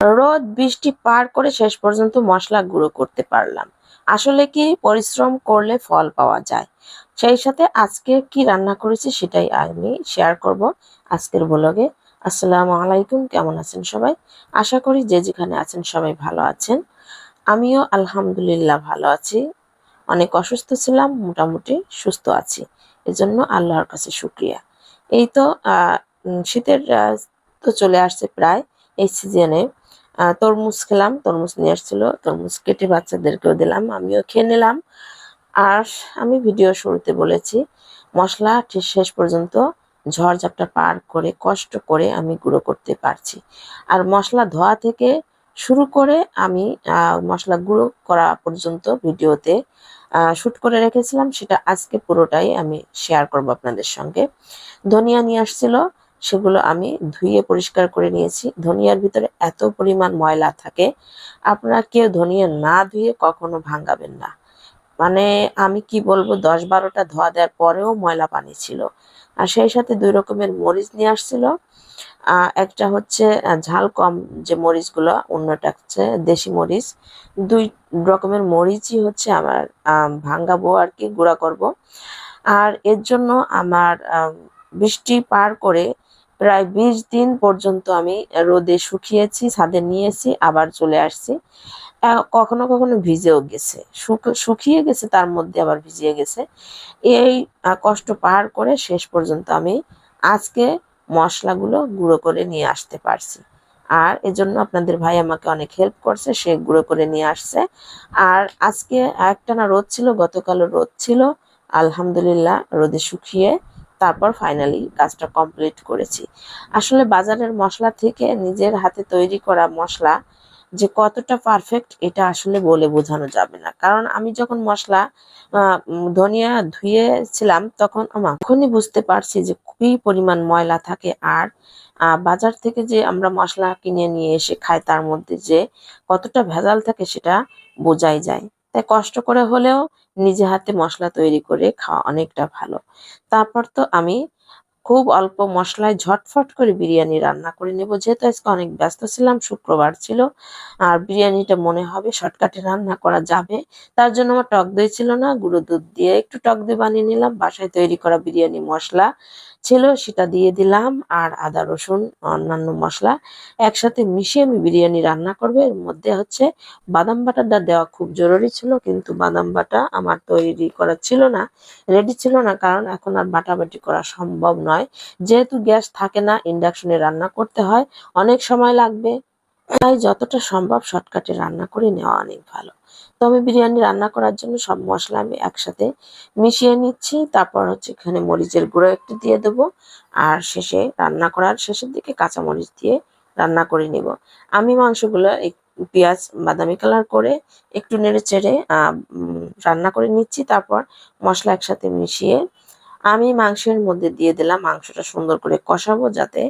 রোদ বৃষ্টি পার করে শেষ পর্যন্ত মশলা গুঁড়ো করতে পারলাম। আসলে কি পরিশ্রম করলে ফল পাওয়া যায়। সেই সাথে আজকে কি রান্না করেছি সেটাই আমি শেয়ার করব আজকের ব্লগে। আসসালামু আলাইকুম, কেমন আছেন সবাই? আশা করি যে যেখানে আছেন সবাই ভালো আছেন। আমিও আলহামদুলিল্লাহ ভালো আছি। অনেক অসুস্থ ছিলাম, মোটামুটি সুস্থ আছি। এজন্য আল্লাহর কাছে শুকরিয়া। এই তো শীতের তো চলে আসছে প্রায়। এই সিজনে তরমুজ খেলাম, তরমুজ নিয়ে আসছিল, তরমুজ কেটে বাচ্চাদেরকেও দিলাম, আমিও খেয়ে নিলাম। আর আমি ভিডিও শুরুতে বলেছি মশলা ঠিক শেষ পর্যন্ত ঝড়-ঝাপটা পার করে কষ্ট করে আমি গুঁড়ো করতে পারছি। আর মশলা ধোয়া থেকে শুরু করে আমি মশলা গুঁড়ো করা পর্যন্ত ভিডিওতে শুট করে রেখেছিলাম, সেটা আজকে পুরোটাই আমি শেয়ার করব আপনাদের সঙ্গে। ধনিয়া নিয়ে আসছিল, সেগুলো আমি ধুয়ে পরিষ্কার করে নিয়েছি। ধনিয়ার ভিতরে এত পরিমাণ ময়লা থাকে, আপনারা কেউ ধনিয়া না ধুয়ে কখনো ভাঙাবেন না। মানে আমি কি বলবো, 10-12টা ধোয়া দেওয়ার পরেও ময়লা পানি ছিল। আর সেই সাথে 2 রকমের মরিচ নিয়ে আসছিল। একটা হচ্ছে ঝাল কম যে মরিচগুলো, অন্যটা হচ্ছে দেশি মরিচ। 2 রকমের মরিচই হচ্ছে আমার ভাঙাবো আর কি, গুঁড়া করব। আর এর জন্য আমার বৃষ্টি পার করে প্রায় 20 দিন পর্যন্ত আমি রোদে শুকিয়েছি, ছাদে নিয়েছি, আবার চলে আসছি। কখনো কখনো ভিজেও গেছে, শুকিয়ে গেছে, তার মধ্যে আবার ভিজিয়ে গেছে। এই কষ্ট পার করে শেষ পর্যন্ত আমি আজকে মশলাগুলো গুঁড়ো করে নিয়ে আসতে পারছি। আর এজন্য আপনাদের ভাই আমাকে অনেক হেল্প করছে, সে গুঁড়ো করে নিয়ে আসছে। আর আজকে একটানা রোদ ছিল, গতকালও রোদ ছিল। আলহামদুলিল্লাহ রোদে শুকিয়ে তারপর ফাইনালি কাজটা কমপ্লিট করেছি। আসলে বাজারের মশলা থেকে নিজের হাতে তৈরি করা মশলা যে কতটা পারফেক্ট এটা আসলে বলে বোঝানো যাবে না। কারণ আমি যখন মশলা ধনিয়া ধুয়েছিলাম তখন তখনই বুঝতে পারছি যে কি পরিমাণ ময়লা থাকে। আর বাজার থেকে যে আমরা মশলা কিনে নিয়ে এসে খাই তার মধ্যে যে কতটা ভেজাল থাকে সেটা বোঝাই যায়। তাই কষ্ট করে হলেও নিজে হাতে মশলা তৈরি করে খাওয়া অনেকটা ভালো। তারপর তো আমি খুব অল্প মশলায় ঝটফট করে বিরিয়ানি রান্না করে নেব, যেহেতু আজকে অনেক ব্যস্ত ছিলাম, শুক্রবার ছিল। আর বিরিয়ানিটা মনে হবে শর্টকাটে রান্না করা যাবে। তার জন্য আমার টক দই ছিল না, গুঁড়ো দুধ দিয়ে একটু টক দই বানিয়ে নিলাম। বাসায় তৈরি করা বিরিয়ানি মশলা ছিল, সেটা দিয়ে দিলাম। আর আদা রসুন অন্যান্য মশলা একসাথে মিশিয়ে আমি বিরিয়ানি রান্না করবো। এর মধ্যে হচ্ছে বাদাম বাটাটা দেওয়া খুব জরুরি ছিল, কিন্তু বাদাম বাটা আমার তৈরি করা ছিল না, রেডি ছিল না। কারণ এখন আর বাটাবাটি করা সম্ভব নয়, যেহেতু গ্যাস থাকে না, ইন্ডাকশনে রান্না করতে হয়, অনেক সময় লাগবে। তাই যতটা সম্ভব শর্টকাটে রান্না করে নেওয়া অনেক ভালো। তো আমি বিরিয়ানি রান্না করার জন্য সব মশলা আমি একসাথে মিশিয়ে নিচ্ছি। তারপর হচ্ছে এখানে মরিচের গুঁড়ো একটু দিয়ে দেবো। আর শেষে রান্না করার শেষের দিকে কাঁচা মরিচ দিয়ে রান্না করে নেব। আমি মাংসগুলো পেঁয়াজ বাদামি কালার করে একটু নেড়ে চেড়ে রান্না করে নিচ্ছি। তারপর মশলা একসাথে মিশিয়ে আমি মাংসের মধ্যে দিয়ে দিলাম। মাংসটা সুন্দর করে কষাবো যাতে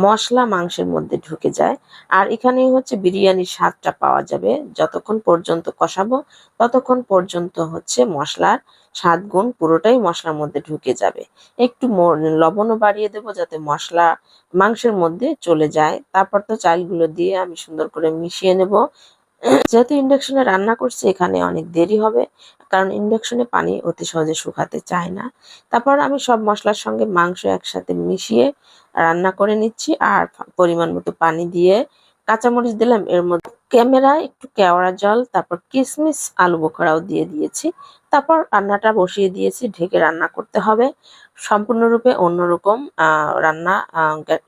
মশলা মাংসের মধ্যে ঢুকে যায়। আর এখানেই হচ্ছে বিরিয়ানির স্বাদটা পাওয়া যাবে। যতক্ষণ পর্যন্ত কষাবো ততক্ষণ পর্যন্ত হচ্ছে মশলার স্বাদ গুণ পুরোটাই মশলার মধ্যে ঢুকে যাবে। একটু লবণও বাড়িয়ে দেবো যাতে মশলা মাংসের মধ্যে চলে যায়। তারপর তো চালগুলো দিয়ে আমি সুন্দর করে মিশিয়ে নেব। যেহেতু ইন্ডাকশনে রান্না করছি এখানে অনেক দেরি হবে, কারণ ইন্ডাকশনে পানি অতি সহজে শুকাতে চায় না। তারপর আমি সব মশলার সঙ্গে মাংস একসাথে মিশিয়ে রান্না করে নিচ্ছি। আর পরিমাণ মতো পানি দিয়ে কাঁচামরিচ দিলাম এর মধ্যে, ক্যামেরায় একটু কেওড়া জল, তারপর কিশমিশ আলু বোখরাও দিয়ে দিয়েছি। তারপর রান্নাটা বসিয়ে দিয়েছি, ঢেকে রান্না করতে হবে। সম্পূর্ণরূপে অন্যরকম রান্না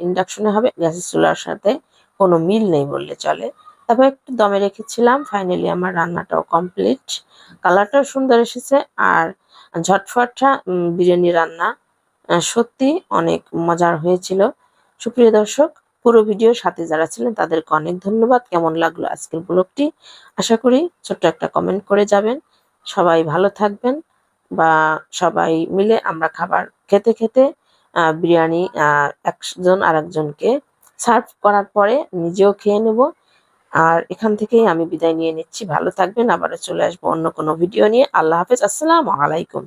ইন্ডাকশনে হবে, গ্যাসের চুলার সাথে কোনো মিল নেই বললে চলে। তারপর একটু দমে রেখেছিলাম। ফাইনালি আমার রান্নাটাও কমপ্লিট, কালারটাও সুন্দর এসেছে। আর ঝটফটা বিরিয়ানি রান্না সত্যি অনেক মজার হয়েছিল। সুপ্রিয় দর্শক, পুরো ভিডিওর সাথে যারা ছিলেন তাদেরকে অনেক ধন্যবাদ। কেমন লাগলো আজকের ব্লগটি আশা করি ছোট্ট একটা কমেন্ট করে যাবেন। সবাই ভালো থাকবেন, বা সবাই মিলে আমরা খাবার খেতে খেতে বিরিয়ানি একজন আরেকজনকে সার্ভ করার পরে নিজেও খেয়ে নেব। আর এখান থেকেই আমি বিদায় নিয়ে নিচ্ছি। ভালো থাকবেন, আবারও চলে আসবো অন্য কোনো ভিডিও নিয়ে। আল্লাহ হাফেজ, আসসালামু আলাইকুম।